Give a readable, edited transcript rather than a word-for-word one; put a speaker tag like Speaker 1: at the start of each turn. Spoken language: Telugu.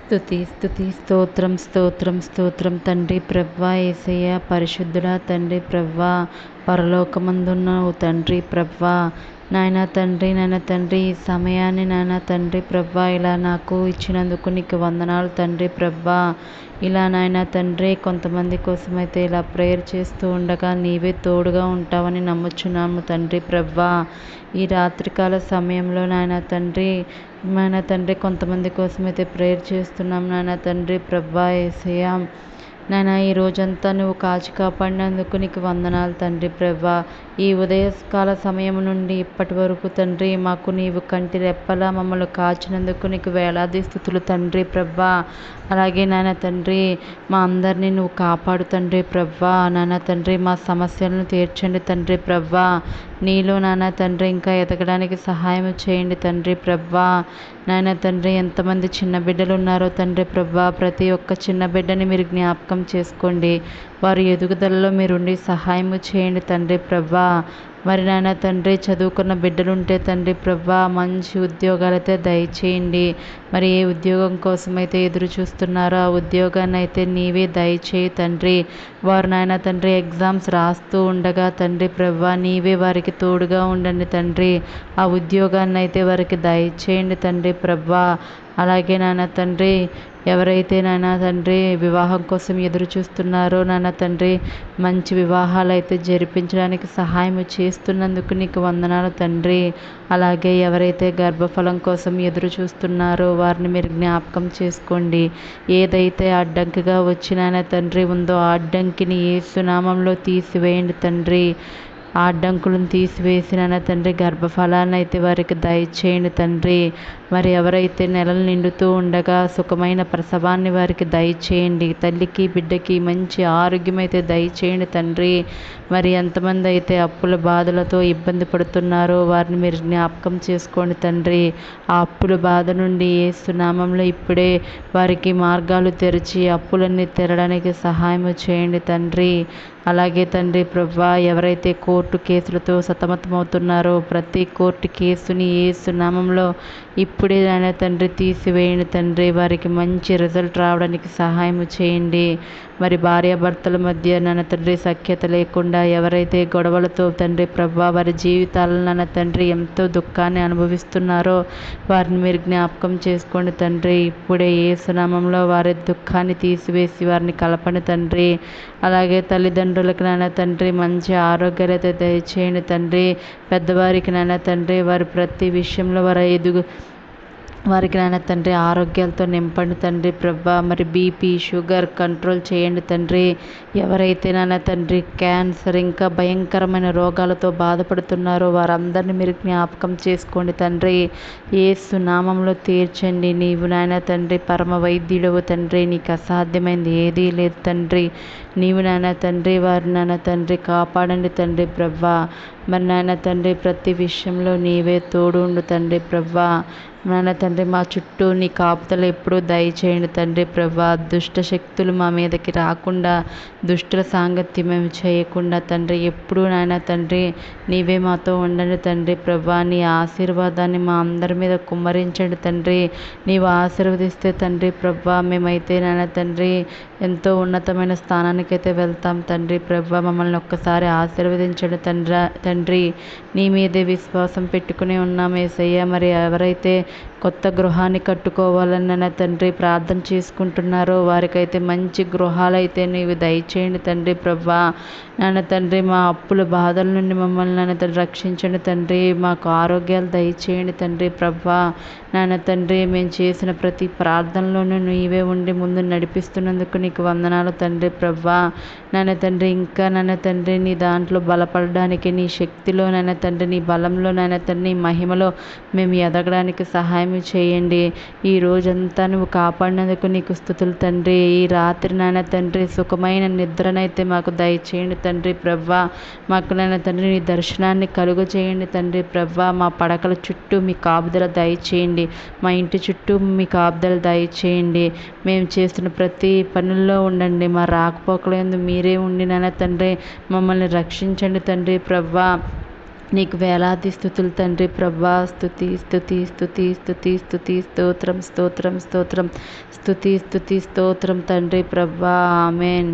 Speaker 1: స్తుతి స్తుతి స్తోత్రం స్తోత్రం స్తోత్రం తండ్రి ప్రవ్వా యేసయ్య పరిశుద్ధుడా తండ్రి ప్రవ్వా పరలోకమందున్నావు తండ్రి ప్రవ్వా నాయన తండ్రి ఈ సమయాన్ని నాయన తండ్రి ప్రవ్వా ఇలా నాకు ఇచ్చినందుకు నీకు వందనాలు తండ్రి ప్రవ్వా. ఇలా నాయన తండ్రి కొంతమంది కోసమైతే ఇలా ప్రేయర్ చేస్తూ ఉండగా నీవే తోడుగా ఉంటావని నమ్ముచున్నాము తండ్రి ప్రవ్వా. ఈ రాత్రికాల సమయంలో నాయన తండ్రి కొంతమంది కోసమైతే ప్రేయర్ చేస్తున్నాం నాయన తండ్రి ప్రవ్వా యేసయ్య. నాయన ఈ రోజంతా నువ్వు కాచి కాపాడినందుకు నీకు వందనాలు తండ్రి ప్రవ్వా. ఈ ఉదయకాల సమయం నుండి ఇప్పటి వరకు తండ్రి మాకు నీవు కంటి రెప్పలా మమ్మల్ని కాచినందుకు నీకు వేలాది స్తుతులు తండ్రి ప్రవ్వా. అలాగే నాయన తండ్రి మా అందరినీ నువ్వు కాపాడు తండ్రి ప్రవ్వా. నాయన తండ్రి మా సమస్యలను తీర్చండి తండ్రి ప్రవ్వా. నీలో నాయన తండ్రి ఇంకా ఎదగడానికి సహాయం చేయండి తండ్రి ప్రవ్వా. నాయన తండ్రి ఎంతమంది చిన్న బిడ్డలు ఉన్నారో తండ్రి ప్రవ్వా, ప్రతి ఒక్క చిన్న బిడ్డని మీరు జ్ఞాపకం చేసుకోండి. వారి ఎదుగుదలలో మీరుండి సహాయము చేయండి తండ్రి ప్రవ్వా. మరి నాయన తండ్రి చదువుకున్న బిడ్డలుంటే తండ్రి ప్రవ్వా మంచి ఉద్యోగాలైతే దయచేయండి. మరి ఏ ఉద్యోగం కోసమైతే ఎదురు చూస్తున్నారో ఆ ఉద్యోగాన్ని అయితే నీవే దయచేయి తండ్రి. వారు నాయన తండ్రి ఎగ్జామ్స్ రాస్తూ ఉండగా తండ్రి ప్రవ్వా నీవే వారికి తోడుగా ఉండండి తండ్రి. ఆ ఉద్యోగాన్ని అయితే వారికి దయచేయండి తండ్రి ప్రవ్వా. అలాగే నాయన తండ్రి ఎవరైతే నాయన తండ్రి వివాహం కోసం ఎదురు చూస్తున్నారో నాయన తండ్రి మంచి వివాహాలు అయితే జరిపించడానికి సహాయం చేస్తున్నందుకు నీకు వందనాలు తండ్రి. అలాగే ఎవరైతే గర్భఫలం కోసం ఎదురు చూస్తున్నారో వారిని మీరు జ్ఞాపకం చేసుకోండి. ఏదైతే అడ్డంకిగా వచ్చిన తండ్రి ఉందో ఆ అడ్డంకిని యేసు నామంలో తీసివేయండి తండ్రి. ఆ అడ్డంకులను తీసివేసిన తండ్రి గర్భఫలాన్ని అయితే వారికి దయచేయండి తండ్రి. మరి ఎవరైతే నెలలు నిండుతూ ఉండగా సుఖమైన ప్రసవాన్ని వారికి దయచేయండి. తల్లికి బిడ్డకి మంచి ఆరోగ్యం అయితే దయచేయండి తండ్రి. మరి ఎంతమంది అయితే అప్పుల బాధలతో ఇబ్బంది పడుతున్నారో వారిని మీరు జ్ఞాపకం చేసుకోండి తండ్రి. ఆ అప్పుల బాధ నుండి యేసు నామంలో ఇప్పుడే వారికి మార్గాలు తెరిచి అప్పులన్నీ తెరడానికి సహాయం చేయండి తండ్రి. అలాగే తండ్రి ప్రవ్వా ఎవరైతే కోర్టు కేసులతో సతమతమవుతున్నారో ప్రతి కోర్టు కేసుని యేసు నామంలో ఇప్పుడే నాయన తండ్రి తీసివేయండి తండ్రి. వారికి మంచి రిజల్ట్ రావడానికి సహాయం చేయండి. మరి భార్యాభర్తల మధ్య నాన్న తండ్రి సఖ్యత లేకుండా ఎవరైతే గొడవలతో తండ్రి ప్రవ్వా వారి జీవితాలను నాన్న తండ్రి ఎంతో దుఃఖాన్ని అనుభవిస్తున్నారో వారిని మీరు జ్ఞాపకం చేసుకోండి తండ్రి. ఇప్పుడే యేసు నామంలో వారి దుఃఖాన్ని తీసివేసి వారిని కలపండి తండ్రి. అలాగే తల్లిదండ్రులకు నాన్న తండ్రి మంచి ఆరోగ్యాలు అయితే దయచేయండి తండ్రి. పెద్దవారికి నాన్న తండ్రి వారి ప్రతి విషయంలో వారికి నాయన తండ్రి ఆరోగ్యాలతో నింపండి తండ్రి ప్రవ్వా. మరి బీపీ షుగర్ కంట్రోల్ చేయండి తండ్రి. ఎవరైతే నాయన తండ్రి క్యాన్సర్ ఇంకా భయంకరమైన రోగాలతో బాధపడుతున్నారో వారందరినీ మీరు జ్ఞాపకం చేసుకోండి తండ్రి. యేసు నామంలో తీర్చండి. నీవు నాయన తండ్రి పరమ వైద్యుడవు తండ్రి. నీకు అసాధ్యమైంది ఏదీ లేదు తండ్రి. నీవు నాయన తండ్రి వారి నాయన తండ్రి కాపాడండి తండ్రి ప్రవ్వా. మరి నాయన తండ్రి ప్రతి విషయంలో నీవే తోడు ఉండు తండ్రి ప్రవ్వా. నాయన తండ్రి మా చుట్టూ నీ కాపుదలు ఎప్పుడూ దయచేయండి తండ్రి ప్రవ్వా. దుష్ట శక్తులు మా మీదకి రాకుండా దుష్టుల సాంగత్యం మేము చేయకుండా తండ్రి ఎప్పుడూ నాయన తండ్రి నీవే మాతో ఉండండి తండ్రి ప్రవ్వా. నీ ఆశీర్వాదాన్ని మా అందరి మీద కుమ్మరించండి తండ్రి. నీవు ఆశీర్వదిస్తే తండ్రి ప్రవ్వా మేమైతే నాయన తండ్రి ఎంతో ఉన్నతమైన స్థానానికైతే వెళ్తాం తండ్రి ప్రవ్వా. మమ్మల్ని ఒక్కసారి ఆశీర్వదించండి తండ్రి. నీ మీదే విశ్వాసం పెట్టుకుని ఉన్నాం యేసయ్య. మరి ఎవరైతే కొత్త గృహాన్ని కట్టుకోవాలని తండ్రి ప్రార్థన చేసుకుంటున్నారో వారికైతే మంచి గృహాలైతే నీవు దయచేయండి తండ్రి ప్రవ్వా. నాన్న తండ్రి మా అప్పుల బాధల నుండి మమ్మల్ని నాన్న తండ్రి రక్షించండి తండ్రి. మాకు ఆరోగ్యాలు దయచేయండి తండ్రి ప్రవ్వా. నాన్న తండ్రి మేము చేసిన ప్రతి ప్రార్థనలోనూ నీవే ఉండి ముందు నడిపిస్తున్నందుకు నీకు వందనాలు తండ్రి ప్రవ్వా. నాన్న తండ్రి ఇంకా నాన్న తండ్రి నీ దాంట్లో బలపడడానికి నీ శక్తిలో నాన్న తండ్రి నీ బలంలో నాన్న తండ్రి నీ మహిమలో మేము ఎదగడానికి సహాయం చేయండి. ఈ రోజంతా నువ్వు కాపాడినందుకు నీకు స్తుతులు తండ్రి. ఈ రాత్రి నాన్న తండ్రి సుఖమైన నిద్రనైతే మాకు దయచేయండి తండ్రి ప్రవ్వా. మాకు నాన్న తండ్రి నీ దర్శనాన్ని కలుగు చేయండి తండ్రి ప్రవ్వా. మా పడకల చుట్టూ మీ కాపుదల దయచేయండి. మా ఇంటి చుట్టూ మీ కాపుదల దయచేయండి. మేము చేస్తున్న ప్రతి పనుల్లో ఉండండి. మా రాకపోకలందు మీరే ఉండి నాన్న తండ్రి మమ్మల్ని రక్షించండి తండ్రి ప్రవ్వా. నీకు వేలాది స్థుతులు తండ్రి ప్రభా. స్థుతి స్థుతి స్థుతి స్థుతి స్థుతి స్తోత్రం స్తోత్రం స్తోత్రం స్థుతి స్థుతి స్తోత్రం తండ్రి ప్రభా. ఆమెన్.